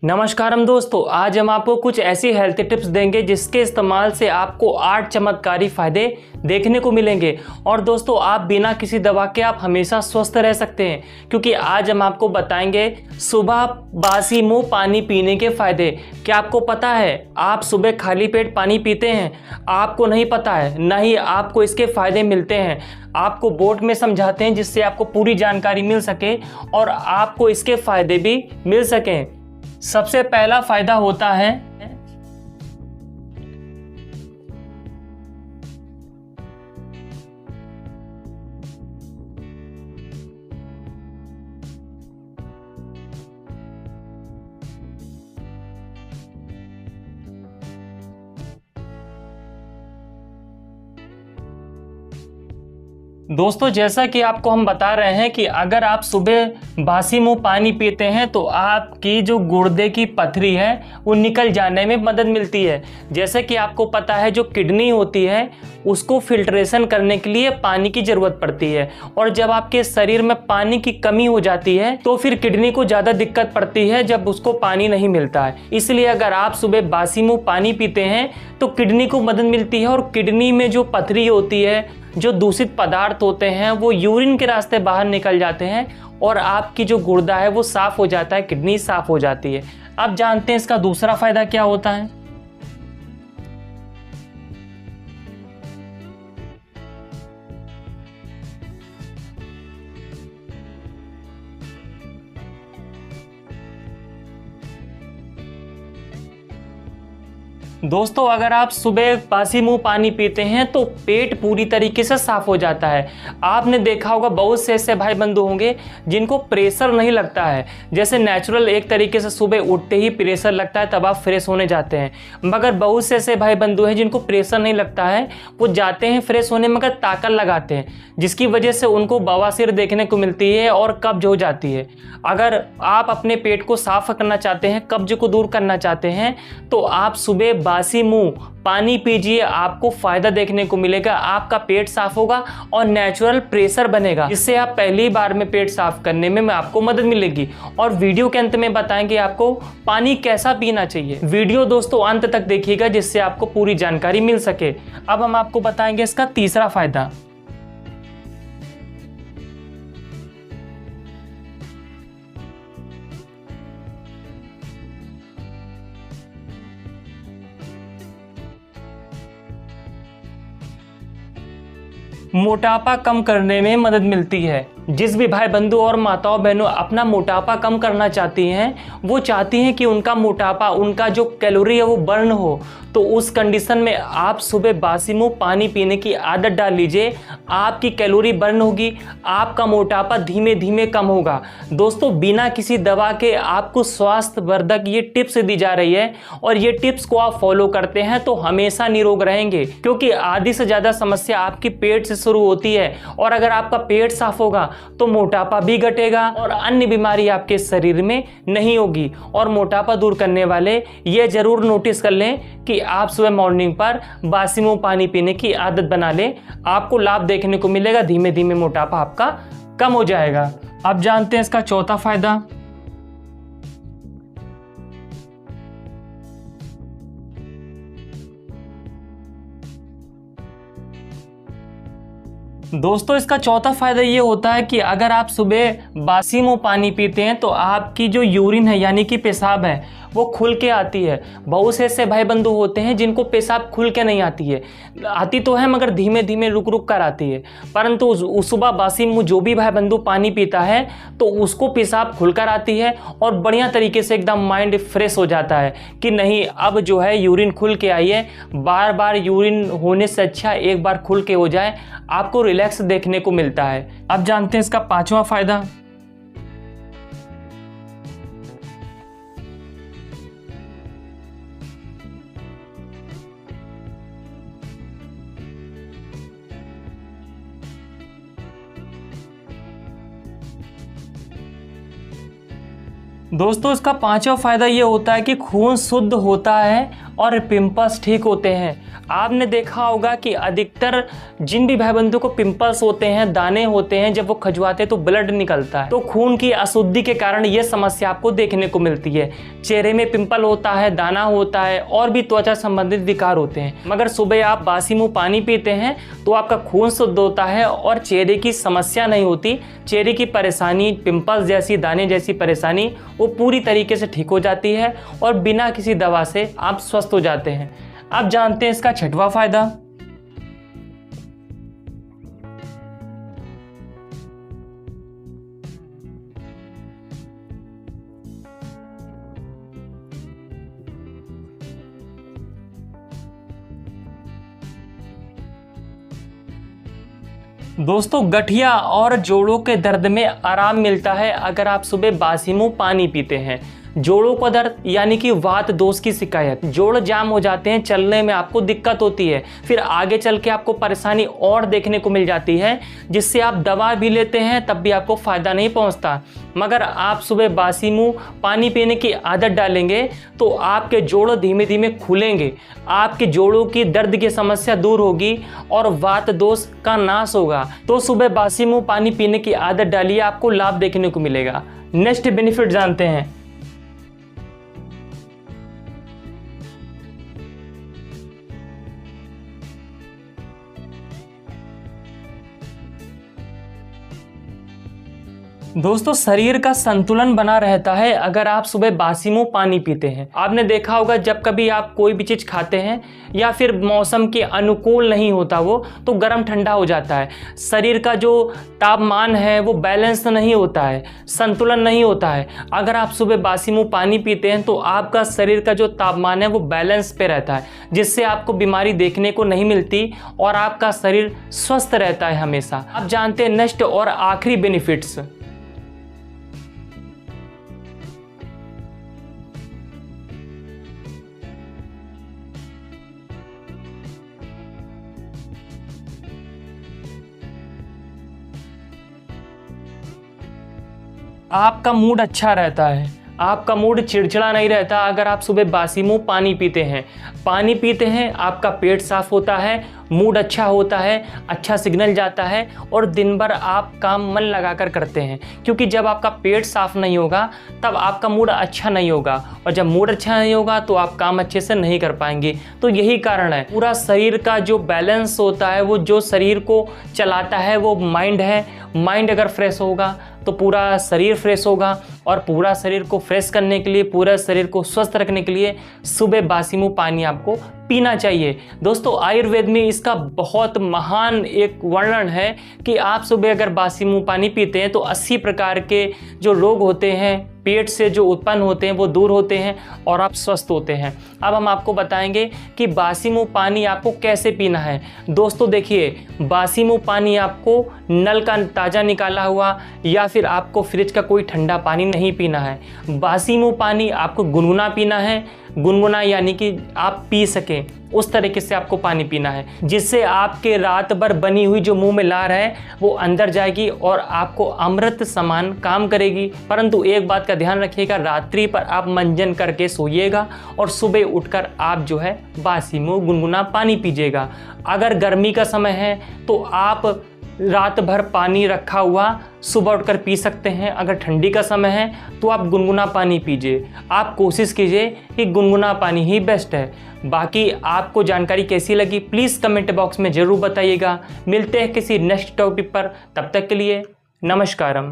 नमस्कारम दोस्तों, आज हम आपको कुछ ऐसी हेल्थ टिप्स देंगे जिसके इस्तेमाल से आपको 8 चमत्कारी फायदे देखने को मिलेंगे। और दोस्तों, आप बिना किसी दवा के आप हमेशा स्वस्थ रह सकते हैं, क्योंकि आज हम आपको बताएंगे सुबह बासी मुंह पानी पीने के फायदे। क्या आपको पता है आप सुबह खाली पेट पानी पीते हैं? आपको नहीं पता है, नहीं आपको इसके फायदे मिलते हैं। आपको बोर्ड में समझाते हैं जिससे आपको पूरी जानकारी मिल सके और आपको इसके फायदे भी मिल सकें। सबसे पहला फायदा होता है दोस्तों, जैसा कि आपको हम बता रहे हैं कि अगर आप सुबह बासी मुंह पानी पीते हैं तो आपकी जो गुर्दे की पथरी है वो निकल जाने में मदद मिलती है। जैसे कि आपको पता है जो किडनी होती है उसको फिल्ट्रेशन करने के लिए पानी की ज़रूरत पड़ती है, और जब आपके शरीर में पानी की कमी हो जाती है तो फिर किडनी को ज़्यादा दिक्कत पड़ती है जब उसको पानी नहीं मिलता है। इसलिए अगर आप सुबह बासी मुंह पानी पीते हैं तो किडनी को मदद मिलती है, और किडनी में जो पथरी होती है, जो दूषित पदार्थ होते हैं वो यूरिन के रास्ते बाहर निकल जाते हैं और आपकी जो गुर्दा है वो साफ हो जाता है, किडनी साफ हो जाती है। अब जानते हैं इसका दूसरा फायदा क्या होता है। दोस्तों, अगर आप सुबह बासी मुंह पानी पीते हैं तो पेट पूरी तरीके से साफ हो जाता है। आपने देखा होगा बहुत से ऐसे भाई बंधु होंगे जिनको प्रेशर नहीं लगता है। जैसे नेचुरल एक तरीके से सुबह उठते ही प्रेशर लगता है तब आप फ्रेश होने जाते हैं, मगर बहुत से ऐसे भाई बंधु हैं जिनको प्रेशर नहीं लगता है, वो जाते हैं फ्रेश होने मगर ताकत लगाते हैं, जिसकी वजह से उनको बवासीर देखने को मिलती है और कब्ज हो जाती है। अगर आप अपने पेट को साफ करना चाहते हैं, कब्ज को दूर करना चाहते हैं, तो आप सुबह बासी मुंह पानी पीजिए, आपको फायदा देखने को मिलेगा। आपका पेट साफ होगा और नेचुरल प्रेशर बनेगा, जिससे आप पहली बार में पेट साफ करने में आपको मदद मिलेगी। और वीडियो के अंत में बताएंगे आपको पानी कैसा पीना चाहिए। वीडियो दोस्तों अंत तक देखिएगा जिससे आपको पूरी जानकारी मिल सके। अब हम आपको बताएंगे इसका तीसरा फायदा। मोटापा कम करने में मदद मिलती है। जिस भी भाई बंधु और माताओं बहनों अपना मोटापा कम करना चाहती हैं, वो चाहती हैं कि उनका मोटापा, उनका जो कैलोरी है वो बर्न हो, तो उस कंडीशन में आप सुबह बासी मुंह पानी पीने की आदत डाल लीजिए। आपकी कैलोरी बर्न होगी, आपका मोटापा धीमे धीमे कम होगा। दोस्तों, बिना किसी दवा के आपको स्वास्थ्यवर्धक ये टिप्स दी जा रही है, और ये टिप्स को आप फॉलो करते हैं तो हमेशा निरोग रहेंगे, क्योंकि आधी से ज़्यादा समस्या आपकी पेट से शुरू होती है। और अगर आपका पेट साफ होगा तो मोटापा भी घटेगा और अन्य बीमारी आपके शरीर में नहीं होगी। और मोटापा दूर करने वाले ये जरूर नोटिस कर लें कि आप सुबह मॉर्निंग पर बासी मुंह पानी पीने की आदत बना लें, आपको लाभ देखने को मिलेगा। धीमे धीमे मोटापा आपका कम हो जाएगा। अब जानते हैं इसका चौथा फायदा। दोस्तों, इसका चौथा फायदा ये होता है कि अगर आप सुबह बासी मुंह पानी पीते हैं तो आपकी जो यूरिन है यानी कि पेशाब है वो खुल के आती है। बहुत से ऐसे भाई बंधु होते हैं जिनको पेशाब खुल के नहीं आती है, आती तो है मगर धीमे धीमे रुक रुक कर आती है। परंतु उस सुबह बासी मुंह जो भी भाई बंधु पानी पीता है तो उसको पेशाब खुल कर आती है और बढ़िया तरीके से एकदम माइंड फ्रेश हो जाता है कि नहीं, अब जो है यूरिन खुल के आई है। बार बार यूरिन होने से अच्छा एक बार खुल के हो जाए, आपको रिलैक्स देखने को मिलता है। अब जानते हैं इसका पांचवा फायदा। दोस्तों इसका पांचवा फायदा ये होता है कि खून शुद्ध होता है और पिंपल्स ठीक होते हैं। आपने देखा होगा कि अधिकतर जिन भी भाई बंधु को पिंपल्स होते हैं, दाने होते हैं, जब वो खजुआते हैं तो ब्लड निकलता है, तो खून की अशुद्धि के कारण ये समस्या आपको देखने को मिलती है। चेहरे में पिंपल होता है, दाना होता है और भी त्वचा संबंधित विकार होते हैं। मगर सुबह आप बासी मुंह पानी पीते हैं तो आपका खून शुद्ध होता है और चेहरे की समस्या नहीं होती। चेहरे की परेशानी, पिंपल्स जैसी, दाने जैसी परेशानी वो पूरी तरीके से ठीक हो जाती है और बिना किसी दवा से आप स्वस्थ हो जाते हैं। आप जानते हैं इसका छठवां फायदा। दोस्तों गठिया और जोड़ों के दर्द में आराम मिलता है अगर आप सुबह बासी मुंह पानी पीते हैं। जोड़ों का दर्द यानी कि वात दोष की शिकायत, जोड़ जाम हो जाते हैं, चलने में आपको दिक्कत होती है, फिर आगे चल के आपको परेशानी और देखने को मिल जाती है, जिससे आप दवा भी लेते हैं तब भी आपको फ़ायदा नहीं पहुंचता। मगर आप सुबह बासी मुंह पानी पीने की आदत डालेंगे तो आपके जोड़ धीमे धीमे खुलेंगे, आपके जोड़ों की दर्द की समस्या दूर होगी और वात दोष का नाश होगा। तो सुबह बासी मुंह पानी पीने की आदत डालिए, आपको लाभ देखने को मिलेगा। नेक्स्ट बेनिफिट जानते हैं। दोस्तों शरीर का संतुलन बना रहता है अगर आप सुबह बासी मुंह पानी पीते हैं। आपने देखा होगा जब कभी आप कोई भी चीज़ खाते हैं या फिर मौसम के अनुकूल नहीं होता वो, तो गर्म ठंडा हो जाता है, शरीर का जो तापमान है वो बैलेंस नहीं होता है, संतुलन नहीं होता है। अगर आप सुबह बासी मुंह पानी पीते हैं तो आपका शरीर का जो तापमान है वो बैलेंस पे रहता है, जिससे आपको बीमारी देखने को नहीं मिलती और आपका शरीर स्वस्थ रहता है हमेशा। आप जानते हैं नेक्स्ट और आखिरी बेनिफिट्स। आपका मूड अच्छा रहता है, आपका मूड चिड़चिड़ा नहीं रहता अगर आप सुबह बासी मुंह पानी पीते हैं। पानी पीते हैं आपका पेट साफ होता है, मूड अच्छा होता है, अच्छा सिग्नल जाता है और दिन भर आप काम मन लगाकर करते हैं, क्योंकि जब आपका पेट साफ नहीं होगा तब आपका मूड अच्छा नहीं होगा और जब मूड अच्छा नहीं होगा तो आप काम अच्छे से नहीं कर पाएंगे। तो यही कारण है, पूरा शरीर का जो बैलेंस होता है, वो जो शरीर को चलाता है वो माइंड है। माइंड अगर फ्रेश होगा तो पूरा शरीर फ्रेश होगा और पूरा शरीर को फ्रेश करने के लिए, पूरा शरीर को स्वस्थ रखने के लिए सुबह बासी मुंह पानी आपको पीना चाहिए। दोस्तों आयुर्वेद में इसका बहुत महान एक वर्णन है कि आप सुबह अगर बासी मुंह पानी पीते हैं तो 80 प्रकार के जो रोग होते हैं पेट से जो उत्पन्न होते हैं वो दूर होते हैं और आप स्वस्थ होते हैं। अब हम आपको बताएंगे कि बासी मुंह पानी आपको कैसे पीना है। दोस्तों देखिए, बासी मुंह पानी आपको नल का ताज़ा निकाला हुआ या फिर आपको फ्रिज का कोई ठंडा पानी नहीं पीना है। बासी मुंह पानी आपको गुनगुना पीना है। गुनगुना यानी कि आप पी सकें उस तरीके से आपको पानी पीना है, जिससे आपके रात भर बनी हुई जो मुंह में लार है वो अंदर जाएगी और आपको अमृत समान काम करेगी। परंतु एक बात का ध्यान रखिएगा, रात्रि पर आप मंजन करके सोइएगा और सुबह उठकर आप जो है बासी मुंह गुनगुना पानी पीजिएगा। अगर गर्मी का समय है तो आप रात भर पानी रखा हुआ सुबह उठकर पी सकते हैं। अगर ठंडी का समय है तो आप गुनगुना पानी पीजिए। आप कोशिश कीजिए कि गुनगुना पानी ही बेस्ट है। बाकी आपको जानकारी कैसी लगी प्लीज़ कमेंट बॉक्स में ज़रूर बताइएगा। मिलते हैं किसी नेक्स्ट टॉपिक पर, तब तक के लिए नमस्कारम।